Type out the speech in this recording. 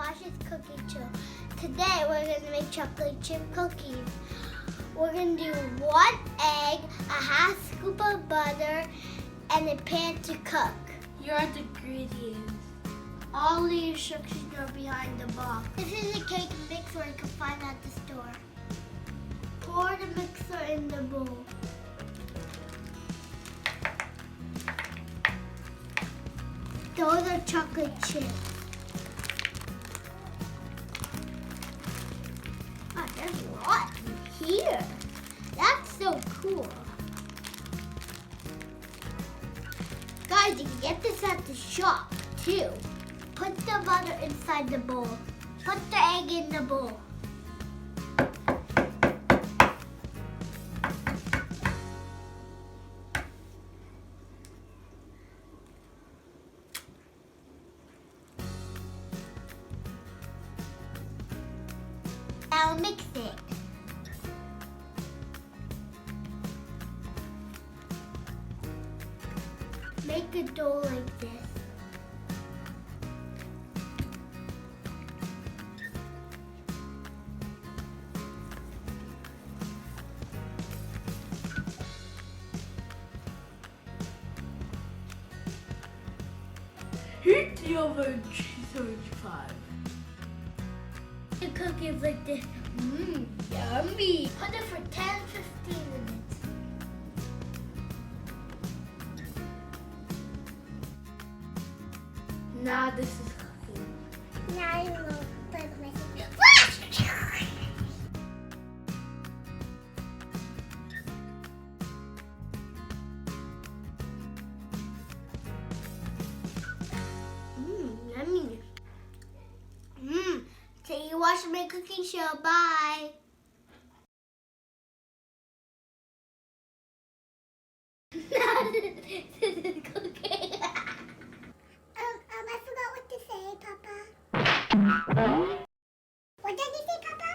Aavash's cooking show. Today we're going to make chocolate chip cookies. We're going to do 1 egg, a half scoop of butter, and a pan to cook. Here are the ingredients. All the instructions are behind the box. This is a cake mixer you can find at the store. Pour the mixer in the bowl. Throw the chocolate chips. Oh, there's a lot in here. That's so cool. Guys, you can get this at the shop too. Put the butter inside the bowl. Put the egg in the bowl. Now mix it. Make a dough like this. Heat the oven 375. The cookies like this. Yummy. Put it for 10-15 minutes. Now this is cooking. Now I will put my yummy. So you watch my cooking show. Bye. This is cooking. I forgot what to say, Papa. What did you say, Papa?